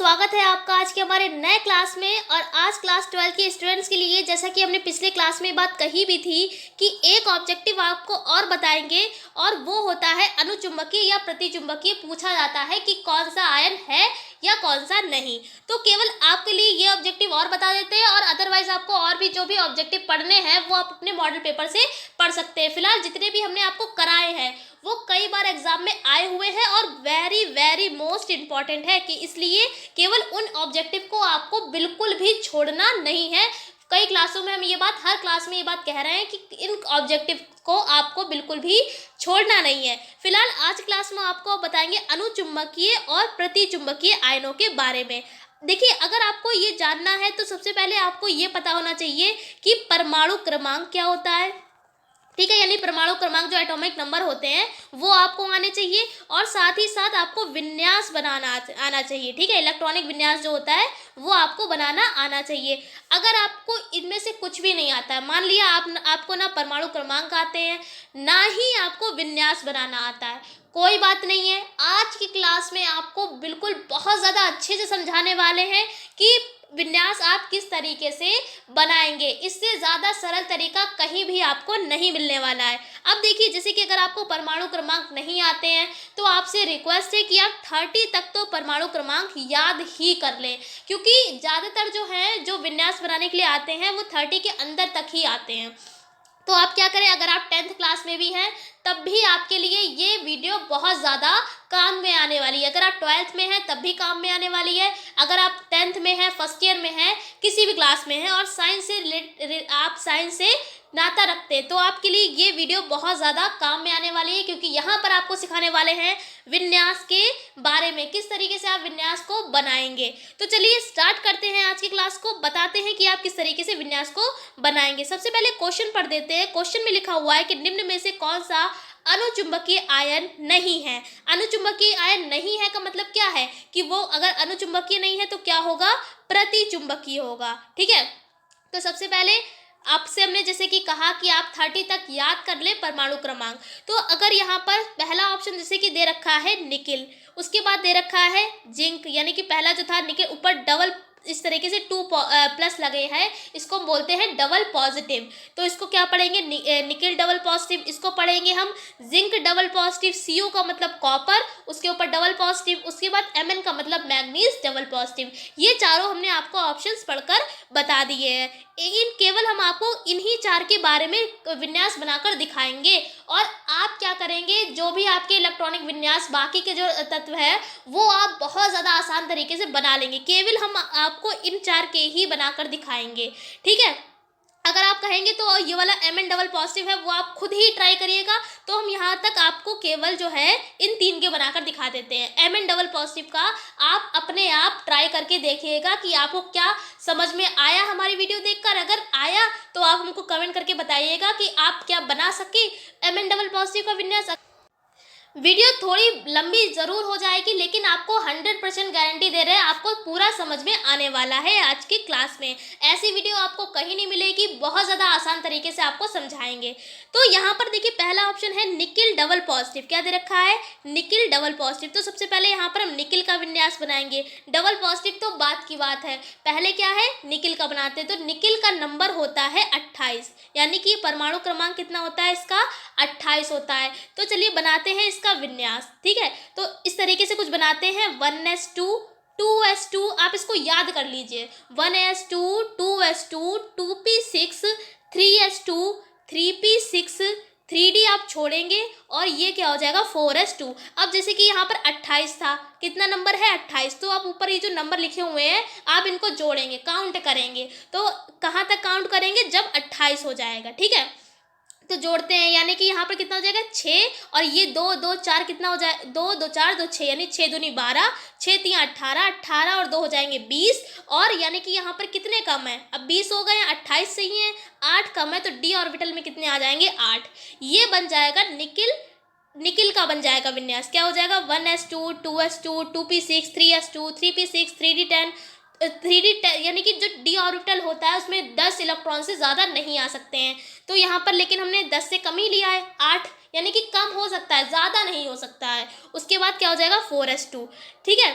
स्वागत है आपका आज के हमारे नए क्लास में। और आज क्लास 12 के स्टूडेंट्स के लिए, जैसा कि हमने पिछले क्लास में बात कही भी थी कि एक ऑब्जेक्टिव आपको और बताएंगे, और वो होता है अनुचुंबकीय या प्रतिचुंबकीय। पूछा जाता है कि कौन सा आयन है या कौन सा नहीं। तो केवल आपके लिए ये ऑब्जेक्टिव और बता देते हैं, और अदरवाइज आपको और भी जो भी ऑब्जेक्टिव पढ़ने हैं वो आप अपने मॉडल पेपर से पढ़ सकते हैं। फिलहाल जितने भी हमने आपको कराए हैं वो कई बार एग्जाम में आए हुए हैं और वेरी वेरी मोस्ट इम्पॉर्टेंट है, कि इसलिए केवल उन ऑब्जेक्टिव को आपको बिल्कुल भी छोड़ना नहीं है। कई क्लासों में हम ये बात, हर क्लास में ये बात कह रहे हैं कि इन ऑब्जेक्टिव को आपको बिल्कुल भी छोड़ना नहीं है। फिलहाल आज क्लास में आपको बताएंगे अनुचुंबकीय और प्रतिचुंबकीय आयनों के बारे में। देखिए, अगर आपको ये जानना है तो सबसे पहले आपको ये पता होना चाहिए कि परमाणु क्रमांक क्या होता है। ठीक है, यानी परमाणु क्रमांक जो एटॉमिक नंबर होते हैं वो आपको आने चाहिए, और साथ ही साथ आपको विन्यास बनाना आना चाहिए। ठीक है, इलेक्ट्रॉनिक विन्यास जो होता है वो आपको बनाना आना चाहिए। अगर आपको इनमें से कुछ भी नहीं आता है, मान लिया आपको ना परमाणु क्रमांक आते हैं ना ही आपको विन्यास बनाना आता है, कोई बात नहीं है। आज की क्लास में आपको बिल्कुल बहुत ज़्यादा अच्छे से समझाने वाले हैं कि विन्यास आप किस तरीके से बनाएंगे। इससे ज़्यादा सरल तरीका कहीं भी आपको नहीं मिलने वाला है। अब देखिए, जैसे कि अगर आपको परमाणु क्रमांक नहीं आते हैं तो आपसे रिक्वेस्ट है कि आप 30 तक तो परमाणु क्रमांक याद ही कर लें, क्योंकि ज़्यादातर जो है जो विन्यास बनाने के लिए आते हैं वो 30 के अंदर तक ही आते हैं। तो आप क्या करें, अगर आप 10th क्लास में भी हैं तब भी आपके लिए ये वीडियो बहुत ज़्यादा काम में आने वाली है। अगर आप 12th में हैं तब भी काम में आने वाली है। अगर आप 10th में हैं, फर्स्ट ईयर में हैं, किसी भी क्लास में हैं और साइंस से आप साइंस से नाता रखते हैं तो आपके लिए ये वीडियो बहुत ज़्यादा काम में आने वाली है, क्योंकि यहाँ पर आपको सिखाने वाले हैं विन्यास के बारे में, किस तरीके से आप विन्यास को बनाएंगे। तो चलिए स्टार्ट करते हैं आज की क्लास को, बताते हैं कि आप किस तरीके से विन्यास को बनाएंगे। सबसे पहले क्वेश्चन पढ़ देते हैं। क्वेश्चन में लिखा हुआ है कि निम्न में से कौन सा अनुचुंबकीय आयन नहीं है। अनुचुंबकीय आयन नहीं है का मतलब क्या है कि वो अगर अनुचुंबकीय नहीं है तो क्या होगा, प्रतिचुंबकीय होगा। ठीक है, तो सबसे पहले आपसे हमने जैसे कि कहा कि आप 30 तक याद कर ले परमाणु क्रमांक। तो अगर यहाँ पर पहला ऑप्शन जैसे कि दे रखा है निकिल, उसके बाद दे रखा है जिंक, यानी कि पहला जो था निकिल, ऊपर डबल इस तरीके से 2 प्लस लगे हैं, इसको हम बोलते हैं डबल पॉजिटिव। तो इसको क्या पढ़ेंगे, निकिल डबल पॉजिटिव। इसको पढ़ेंगे हम जिंक डबल पॉजिटिव। सीयू का मतलब कॉपर, उसके ऊपर डबल पॉजिटिव। उसके बाद एमएन का मतलब मैग्नीज डबल पॉजिटिव। ये चारों हमने आपको ऑप्शंस पढ़कर बता दिए हैं। इन केवल हम आपको इन्हीं 4 के बारे में विन्यास बनाकर दिखाएंगे, और आप क्या करेंगे, जो भी आपके इलेक्ट्रॉनिक विन्यास बाकी के जो तत्व है वो आप बहुत ज़्यादा आसान तरीके से बना लेंगे। केवल हम आपको इन 4 के ही बनाकर दिखाएंगे। ठीक है, अगर आप कहेंगे तो ये वाला एमएन डबल पॉजिटिव है वो आप खुद ही ट्राई करिएगा, तो हम यहाँ तक आपको केवल जो है इन 3 के बनाकर दिखा देते हैं। एमएन डबल पॉजिटिव का आप अपने आप ट्राई करके देखिएगा कि आपको क्या समझ में आया हमारी वीडियो देखकर। अगर आया तो आप हमको कमेंट करके बताइएगा कि आप क्या बना सके एमएन डबल पॉजिटिव का विन्यास। वीडियो थोड़ी लंबी ज़रूर हो जाएगी, लेकिन आपको 100% गारंटी दे रहे हैं आपको पूरा समझ में आने वाला है आज की क्लास में। ऐसी वीडियो आपको कहीं नहीं मिलेगी, बहुत ज़्यादा आसान तरीके से आपको समझाएंगे। तो यहाँ पर देखिए, पहला ऑप्शन है निकिल डबल पॉजिटिव। क्या दे रखा है, निकिल डबल पॉजिटिव। तो सबसे पहले यहाँ पर हम निकिल का विन्यास बनाएंगे। डबल पॉजिटिव तो बात की बात है, पहले क्या है, निकिल का बनाते हैं। तो निकिल का नंबर होता है 28, यानी कि परमाणु क्रमांक कितना होता है इसका, 28 होता है। तो चलिए बनाते हैं इसका विन्यास। ठीक है, तो इस तरीके से कुछ बनाते हैं, 1s2 2s2, आप इसको याद कर लीजिए, 1s2 2s2 2p6 3s2 3p6 3d आप छोड़ेंगे और ये क्या हो जाएगा, 4s2। अब जैसे कि यहाँ पर 28 था, कितना नंबर है, 28। तो आप ऊपर ये जो नंबर लिखे हुए हैं आप इनको जोड़ेंगे, काउंट करेंगे। तो कहाँ तक काउंट करेंगे, जब 28 हो जाएगा। ठीक है, तो जोड़ते हैं, यानी कि यहाँ पर कितना हो जाएगा, 6, और ये 2 2 4 कितना हो जाए, 2 2 4 2 6, यानी 6 दूनी 12, 6 3 18, 18 और 2 हो जाएंगे 20। और यानी कि यहाँ पर कितने कम है, अब 20 हो गए हैं, 28 सही है, 8 कम है, तो डी ऑर्बिटल में कितने आ जाएंगे, 8। ये बन जाएगा निकिल का बन जाएगा विन्यास। क्या हो जाएगा, 1s2 2s2 2p6 3s2 3p6 3d10 3d, यानी कि जो डी ऑर्बिटल होता है उसमें 10 इलेक्ट्रॉन से ज़्यादा नहीं आ सकते हैं। तो यहाँ पर लेकिन हमने 10 से कम ही लिया है, 8, यानी कि कम हो सकता है, ज़्यादा नहीं हो सकता है। उसके बाद क्या हो जाएगा, 4s2। ठीक है,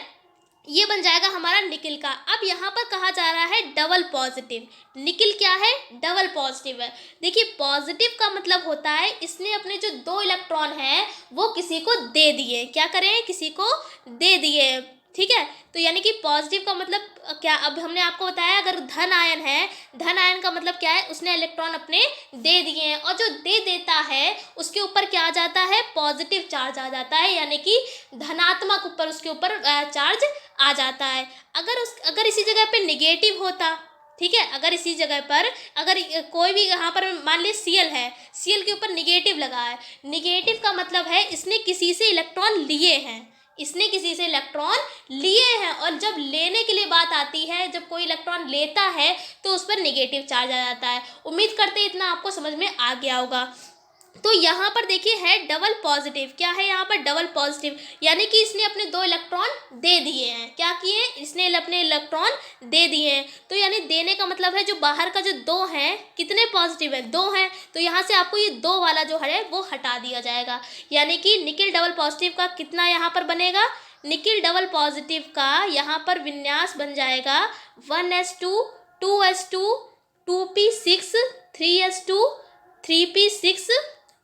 ये बन जाएगा हमारा निकिल का। अब यहाँ पर कहा जा रहा है डबल पॉजिटिव। निकिल क्या है? डबल पॉजिटिव है। देखिए पॉजिटिव का मतलब होता है इसने अपने जो 2 इलेक्ट्रॉन हैं वो किसी को दे दिए। क्या करें? किसी को दे दिए। ठीक है, तो यानी कि पॉजिटिव का मतलब क्या, अब हमने आपको बताया अगर धन आयन है, धन आयन का मतलब क्या है? उसने इलेक्ट्रॉन अपने दे दिए हैं, और जो दे देता है उसके ऊपर क्या आ जाता है? पॉजिटिव चार्ज आ जाता है, यानी कि धनात्मक ऊपर उसके ऊपर चार्ज आ जाता है। अगर इसी जगह पे निगेटिव होता, ठीक है, अगर इसी जगह पर अगर कोई भी यहाँ पर मान लीजिए Cl है, Cl के ऊपर निगेटिव लगा है, निगेटिव का मतलब है इसने किसी से इलेक्ट्रॉन लिए हैं, इसने किसी से इलेक्ट्रॉन लिए हैं। और जब लेने के लिए बात आती है, जब कोई इलेक्ट्रॉन लेता है तो उस पर निगेटिव चार्ज आ जाता है। उम्मीद करते हैं इतना आपको समझ में आ गया होगा। तो यहाँ पर देखिए है डबल पॉजिटिव। क्या है यहाँ पर? डबल पॉजिटिव, यानी कि इसने अपने 2 इलेक्ट्रॉन दे दिए हैं। क्या किए हैं? इसने अपने इलेक्ट्रॉन दे दिए हैं। तो यानी देने का मतलब है जो बाहर का जो 2 है, कितने पॉजिटिव है? 2 है, तो यहाँ से आपको ये 2 वाला जो है वो हटा दिया जाएगा। यानी कि निकिल डबल पॉजिटिव का कितना यहाँ पर बनेगा? निकिल डबल पॉजिटिव का यहाँ पर विन्यास बन जाएगा 1s2 2s2 2p6 3s2 3p6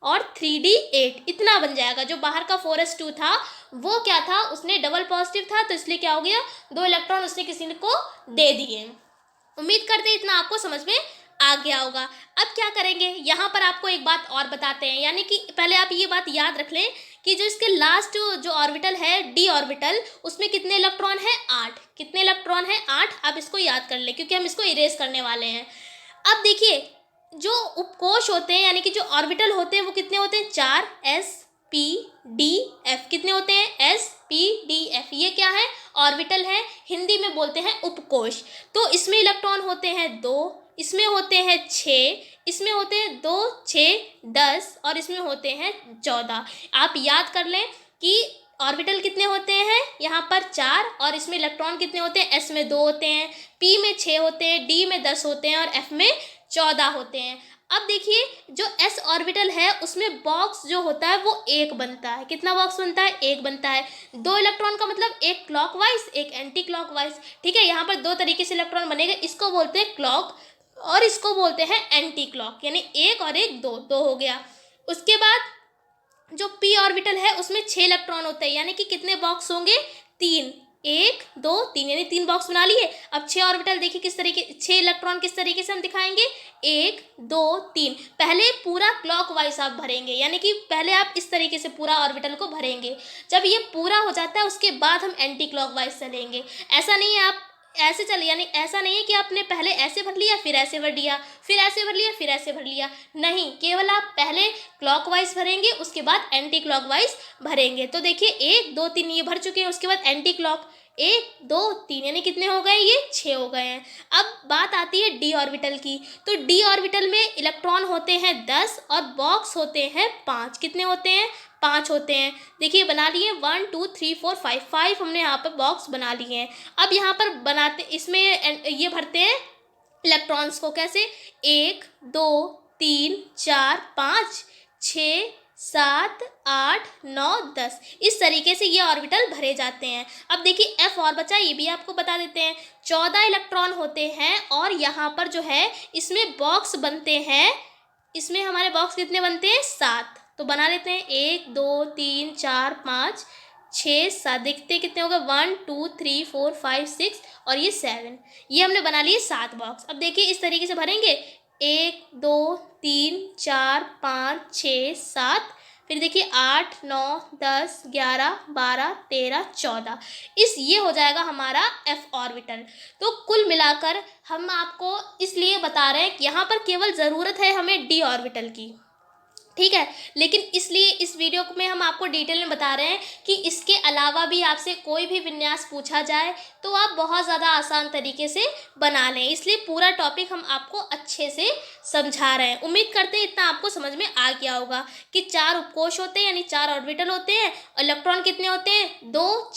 और 3d8, इतना बन जाएगा। जो बाहर का 4s2 था वो क्या था? उसने डबल पॉजिटिव था, तो इसलिए क्या हो गया? 2 इलेक्ट्रॉन उसने किसी को दे दिए। उम्मीद करते हैं इतना आपको समझ में आ गया होगा। अब क्या करेंगे, यहाँ पर आपको एक बात और बताते हैं, यानी कि पहले आप ये बात याद रख लें कि जो इसके लास्ट जो ऑर्बिटल है डी ऑर्बिटल, उसमें कितने इलेक्ट्रॉन है? 8। कितने इलेक्ट्रॉन है? 8। आप इसको याद कर लें क्योंकि हम इसको इरेज करने वाले हैं। अब देखिए जो उपकोष होते हैं, यानी कि जो ऑर्बिटल होते हैं वो कितने होते हैं? 4 s p d f। कितने होते हैं? s p d f। ये क्या है? ऑर्बिटल है, हिंदी में बोलते हैं उपकोष। तो इसमें इलेक्ट्रॉन होते हैं 2, इसमें होते हैं 6, इसमें होते हैं 2 6 10 और इसमें होते हैं 14। आप याद कर लें कि ऑर्बिटल कितने होते हैं? यहाँ पर 4, और इसमें इलेक्ट्रॉन कितने होते हैं? s में 2 होते हैं, p में 6 होते हैं, d में 10 होते हैं और f में 14 होते हैं। अब देखिए जो s ऑर्बिटल है उसमें बॉक्स जो होता है वो 1 बनता है। कितना बॉक्स बनता है? 1 बनता है। 2 इलेक्ट्रॉन का मतलब एक क्लॉकवाइज, एक एंटी क्लॉकवाइज। ठीक है, यहाँ पर 2 तरीके से इलेक्ट्रॉन बनेगा, इसको बोलते हैं क्लॉक और इसको बोलते हैं एंटी क्लॉक, यानी 1 और 1 2 2 हो गया। उसके बाद जो p ऑर्बिटल है उसमें 6 इलेक्ट्रॉन होते हैं, यानी कि कितने बॉक्स होंगे? 3, 1 2 3, यानी 3 बॉक्स बना लिए। अब 6 ऑर्बिटल देखिए किस तरीके, 6 इलेक्ट्रॉन किस तरीके से हम दिखाएंगे? 1 2 3। पहले पूरा क्लॉकवाइज आप भरेंगे, यानी कि पहले आप इस तरीके से पूरा ऑर्बिटल को भरेंगे। जब ये पूरा हो जाता है उसके बाद हम एंटी क्लॉकवाइज चलेंगे। ऐसा नहीं है आप ऐसे चले, यानी ऐसा नहीं है कि आपने पहले ऐसे भर लिया फिर ऐसे भर लिया, फिर ऐसे भर लिया फिर ऐसे भर लिया, नहीं, केवल आप पहले क्लॉकवाइज भरेंगे उसके बाद एंटी क्लॉकवाइज भरेंगे। तो देखिए 1 2 3 ये भर चुके हैं, उसके बाद एंटी क्लॉक 1 2 3, यानी कितने हो गए? ये 6 हो गए हैं। अब बात आती है डी ऑर्बिटल की। तो डी ऑर्बिटल में इलेक्ट्रॉन होते हैं 10 और बॉक्स होते हैं 5। कितने होते हैं? 5 होते हैं। देखिए बना लिए 1 2 3 4 5, 5 हमने यहाँ पर बॉक्स बना लिए हैं। अब यहाँ पर बनाते इसमें ये भरते हैं इलेक्ट्रॉन्स को कैसे? 1 2 3 4 5 6 7 8 9 10, इस तरीके से ये ऑर्बिटल भरे जाते हैं। अब देखिए एफ और बचा, ये भी आपको बता देते हैं। 14 इलेक्ट्रॉन होते हैं और यहाँ पर जो है इसमें बॉक्स बनते हैं, इसमें हमारे बॉक्स कितने बनते हैं? 7। तो बना लेते हैं 1 2 3 4 5 6 7, देखते हैं कितने हो गए? 1 2 3 4 5 6 और ये 7। ये हमने बना लिए 7 बॉक्स। अब देखिए इस तरीके से भरेंगे 1 2 3 4 5 6 7, फिर देखिए 8 9 10 11 12 13 14, ये हो जाएगा हमारा एफ ऑर्बिटल। तो कुल मिलाकर हम आपको इसलिए बता रहे हैं कि यहाँ पर केवल ज़रूरत है हमें डी ऑर्बिटल की, ठीक है, लेकिन इसलिए इस वीडियो में हम आपको डिटेल में बता रहे हैं कि इसके अलावा भी आपसे कोई भी विन्यास पूछा जाए तो आप बहुत ज़्यादा आसान तरीके से बना लें, इसलिए पूरा टॉपिक हम आपको अच्छे से समझा रहे हैं। उम्मीद करते हैं इतना आपको समझ में आ गया होगा कि 4 उपकोष होते हैं, यानी 4 ऑर्बिटल होते हैं, इलेक्ट्रॉन कितने होते हैं? 2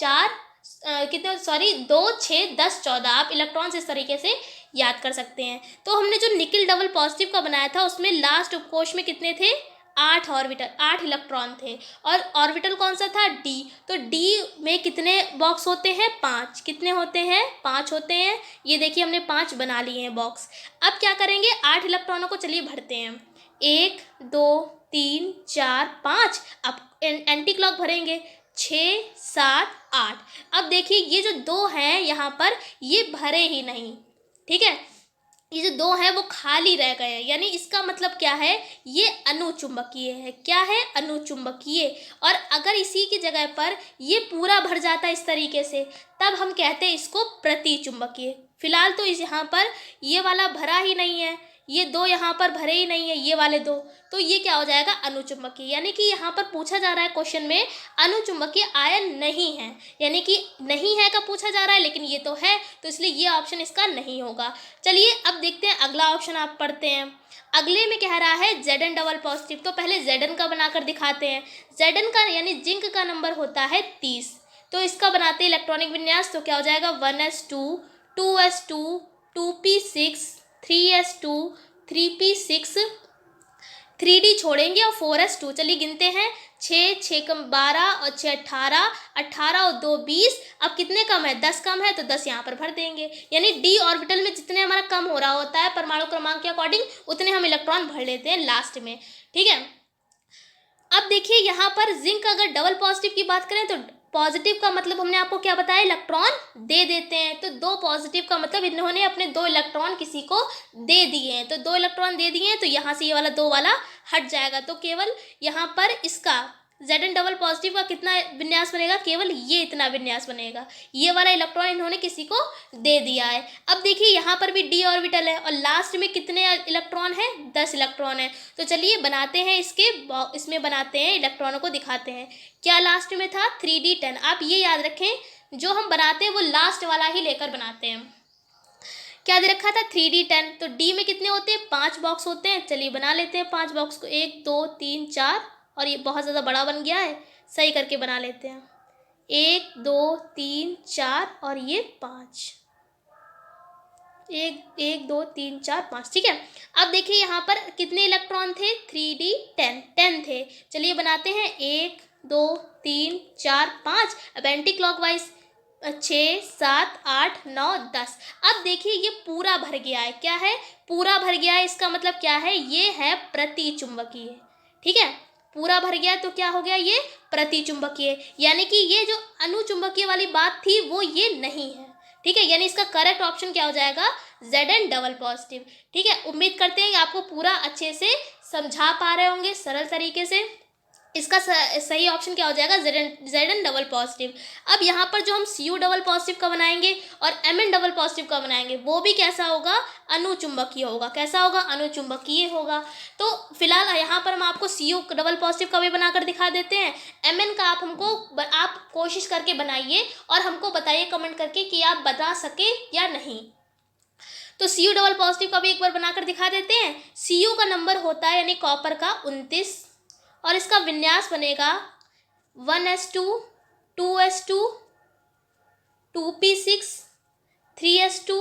6 10 14। आप इलेक्ट्रॉन्स इस तरीके से याद कर सकते हैं। तो हमने जो निकिल डबल पॉजिटिव का बनाया था उसमें लास्ट उपकोष में कितने थे? 8 ऑर्बिटल, 8 इलेक्ट्रॉन थे और ऑर्बिटल कौन सा था, डी। तो डी में कितने बॉक्स होते हैं, 5। कितने होते हैं, 5 होते हैं। ये देखिए हमने 5 बना लिए हैं बॉक्स। अब क्या करेंगे, 8 इलेक्ट्रॉनों को चलिए भरते हैं, 1 2 3 4 5। अब एंटी क्लॉक भरेंगे, 6 7 8। अब देखिए ये जो 2 हैं यहाँ पर ये भरे ही नहीं, ठीक है, ये जो 2 हैं वो खाली रह गए हैं, यानी इसका मतलब क्या है, ये अनुचुंबकीय है। क्या है, अनुचुंबकीय। और अगर इसी की जगह पर ये पूरा भर जाता है इस तरीके से, तब हम कहते हैं इसको प्रतिचुंबकीय। फिलहाल तो इस यहाँ पर ये वाला भरा ही नहीं है, ये 2 यहाँ पर भरे ही नहीं है, ये वाले 2, तो ये क्या हो जाएगा, अनुचुंबकीय। यानी कि यहाँ पर पूछा जा रहा है क्वेश्चन में अनुचुंबकीय आयन नहीं है, यानी कि नहीं है का पूछा जा रहा है, लेकिन ये तो है, तो इसलिए ये ऑप्शन इसका नहीं होगा। चलिए अब देखते हैं अगला ऑप्शन, आप पढ़ते हैं। अगले में कह रहा है Zn डबल पॉजिटिव। तो पहले Zn का बनाकर दिखाते हैं। Zn का यानी जिंक का नंबर होता है 30। तो इसका बनाते हैं इलेक्ट्रॉनिक विन्यास। तो क्या हो जाएगा, 1s2 2s2 2p6 3s2 3p6 3d छोड़ेंगे और 4s2। चलिए गिनते हैं, 6 6 कम 12 और 6 18 18 और 2 20। अब कितने कम है, 10 कम है, तो 10 यहाँ पर भर देंगे। यानी डी ऑर्बिटल में जितने हमारा कम हो रहा होता है परमाणु क्रमांक के अकॉर्डिंग, उतने हम इलेक्ट्रॉन भर लेते हैं लास्ट में, ठीक है। अब देखिए यहाँ पर जिंक अगर डबल पॉजिटिव की बात करें तो पॉजिटिव का मतलब हमने आपको क्या बताया, इलेक्ट्रॉन दे देते हैं। तो 2 पॉजिटिव का मतलब इन्होंने अपने 2 इलेक्ट्रॉन किसी को दे दिए हैं, तो 2 इलेक्ट्रॉन दे दिए हैं, तो यहाँ से ये वाला 2 वाला हट जाएगा। तो केवल यहाँ पर इसका Zn डबल पॉजिटिव का कितना विन्यास बनेगा, केवल ये इतना विन्यास बनेगा। ये वाला इलेक्ट्रॉन इन्होंने किसी को दे दिया है। अब देखिए यहाँ पर भी डी ऑर्बिटल है और लास्ट में कितने इलेक्ट्रॉन है, 10 इलेक्ट्रॉन है। तो चलिए बनाते हैं इसमें बनाते हैं, इलेक्ट्रॉनों को दिखाते हैं। क्या लास्ट में था, 3d10। आप ये याद रखें, जो हम बनाते हैं वो लास्ट वाला ही लेकर बनाते हैं। क्या दे रखा था, 3d10। तो डी में कितने होते हैं, 5 बॉक्स होते हैं। चलिए बना लेते हैं 5 बॉक्स को, 1 2 3 4, और ये बहुत ज़्यादा बड़ा बन गया है, सही करके बना लेते हैं। 1 2 3 4 और ये 5, 1 2 3 4 5, ठीक है। अब देखिए यहाँ पर कितने इलेक्ट्रॉन थे, 3d10 10 थे। चलिए बनाते हैं, 1 2 3 4 5। अब एंटी क्लॉकवाइज 6 7 8 9 10। अब देखिए ये पूरा भर गया है, क्या है, पूरा भर गया है। इसका मतलब क्या है, ये है प्रतिचुंबकीय, ठीक है। पूरा भर गया तो क्या हो गया, ये प्रतिचुंबकीय। यानी कि ये जो अनुचुंबकीय वाली बात थी वो ये नहीं है, ठीक है। यानी इसका करेक्ट ऑप्शन क्या हो जाएगा, Zn डबल पॉजिटिव, ठीक है। उम्मीद करते हैं कि आपको पूरा अच्छे से समझा पा रहे होंगे सरल तरीके से। इसका सही ऑप्शन क्या हो जाएगा, Zn डबल पॉजिटिव। अब यहाँ पर जो हम Cu डबल पॉजिटिव का बनाएंगे और Mn डबल पॉजिटिव का बनाएंगे, वो भी कैसा होगा, अनुचुंबकीय होगा। कैसा होगा, अनुचुंबकीय होगा। तो फिलहाल यहाँ पर हम आपको Cu डबल पॉजिटिव का भी बनाकर दिखा देते हैं। Mn का आप कोशिश करके बनाइए और हमको बताइए कमेंट करके कि आप बता सके या नहीं। तो Cu डबल पॉजिटिव का भी एक बार बनाकर दिखा देते हैं। Cu का नंबर होता है यानी कॉपर का 29, और इसका विन्यास बनेगा 1s2 2s2 2p6 3s2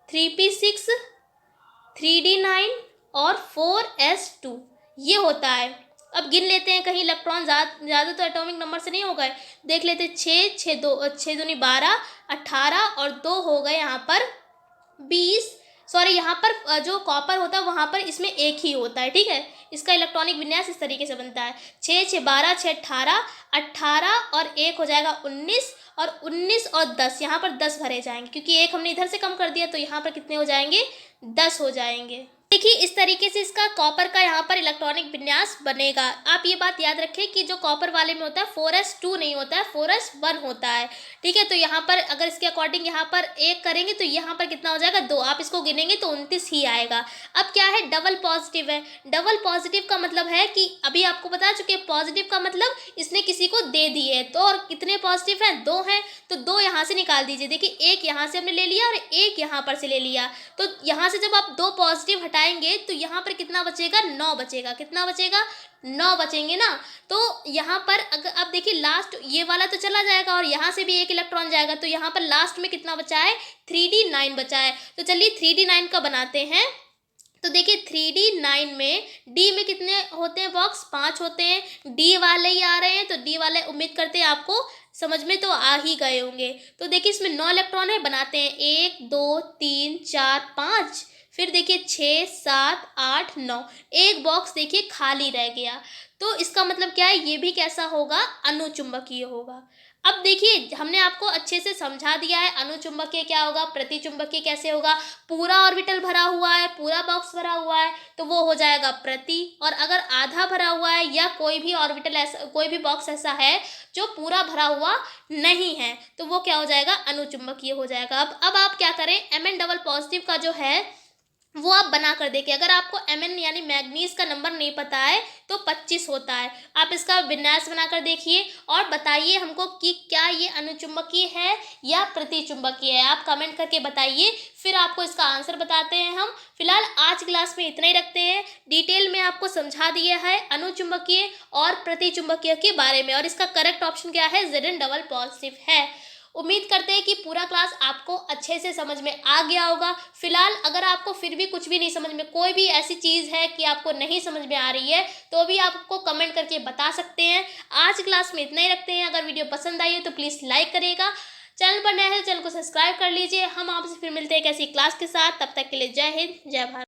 3p6 3d9 और 4s2, ये होता है। अब गिन लेते हैं, कहीं इलेक्ट्रॉन ज़्यादा तो एटॉमिक नंबर से नहीं हो गए। देख लेते हैं, 6 दूनी 12 18 और 2 हो गए यहाँ पर 20। सॉरी, यहाँ पर जो कॉपर होता है वहाँ पर इसमें एक ही होता है, ठीक है। इसका इलेक्ट्रॉनिक विन्यास इस तरीके से बनता है, 6 6 12 6 18 18 और 1 हो जाएगा 19, और 19 और 10 यहाँ पर 10 भरे जाएंगे, क्योंकि एक हमने इधर से कम कर दिया, तो यहाँ पर कितने हो जाएंगे, 10 हो जाएंगे। देखिए इस तरीके से इसका कॉपर का यहाँ पर इलेक्ट्रॉनिक विन्यास बनेगा। आप ये बात याद रखें कि जो कॉपर वाले में होता है 4s2 नहीं होता है, 4s1 होता है, ठीक है। तो यहाँ पर अगर इसके अकॉर्डिंग यहाँ पर 1 करेंगे तो यहाँ पर कितना हो जाएगा, 2। आप इसको गिनेंगे तो 29 ही आएगा। अब क्या है, डबल पॉजिटिव है। डबल पॉजिटिव का मतलब है कि अभी आपको बता चुके, पॉजिटिव का मतलब इसने किसी को दे दिए। तो और कितने पॉजिटिव हैं, 2 हैं, तो 2 यहाँ से निकाल दीजिए। देखिए एक यहाँ से हमने ले लिया और एक यहाँ पर से ले लिया, तो यहाँ से जब आप 2 पॉजिटिव हटाएंगे तो यहाँ पर कितना बचेगा, 9 बचेगा। कितना बचेगा, 9 बचेंगे ना। तो यहाँ पर अगर अब देखिए लास्ट ये वाला तो चला जाएगा और यहाँ से भी एक इलेक्ट्रॉन जाएगा, तो यहाँ पर लास्ट में कितना बचा है, 3d9 बचा है। तो चलिए 3d9 का बनाते हैं। तो देखिए 3D9 में डी में कितने होते हैं बॉक्स, 5 होते हैं। डी वाले ही आ रहे हैं तो डी वाले उम्मीद करते हैं आपको समझ में तो आ ही गए होंगे। तो देखिए इसमें 9 इलेक्ट्रॉन है, बनाते हैं 1 2 3 4 5, फिर देखिए 6 7 8 9, एक बॉक्स देखिए खाली रह गया। तो इसका मतलब क्या है, ये भी कैसा होगा, अनुचुंबकीय होगा। अब देखिए हमने आपको अच्छे से समझा दिया है अनुचुंबकीय क्या होगा, प्रतिचुंबकीय कैसे होगा। पूरा ऑर्बिटल भरा हुआ है, पूरा बॉक्स भरा हुआ है तो वो हो जाएगा प्रति, और अगर आधा भरा हुआ है या कोई भी ऑर्बिटल ऐसा, कोई भी बॉक्स ऐसा है जो पूरा भरा हुआ नहीं है, तो वो क्या हो जाएगा, अनुचुंबकीय हो जाएगा। अब आप क्या करें, Mn डबल पॉजिटिव का जो है वो आप बना कर देखिए। अगर आपको Mn यानी मैग्नीज का नंबर नहीं पता है तो 25 होता है। आप इसका विन्यास बनाकर देखिए और बताइए हमको कि क्या ये अनुचुंबकीय है या प्रतिचुंबकीय है। आप कमेंट करके बताइए, फिर आपको इसका आंसर बताते हैं हम। फिलहाल आज क्लास में इतना ही रखते हैं। डिटेल में आपको समझा दिया है अनुचुंबकीय और प्रतिचुंबकीय के बारे में, और इसका करेक्ट ऑप्शन क्या है, Zn डबल पॉजिटिव है। उम्मीद करते हैं कि पूरा क्लास आपको अच्छे से समझ में आ गया होगा। फिलहाल अगर आपको फिर भी कुछ भी नहीं समझ में, कोई भी ऐसी चीज़ है कि आपको नहीं समझ में आ रही है, तो भी आपको कमेंट करके बता सकते हैं। आज क्लास में इतना ही रखते हैं। अगर वीडियो पसंद आई हो तो प्लीज़ लाइक करिएगा। चैनल पर नए हैं तो चैनल को सब्सक्राइब कर लीजिए। हम आपसे फिर मिलते हैं एक ऐसी क्लास के साथ। तब तक के लिए जय हिंद, जय भारत।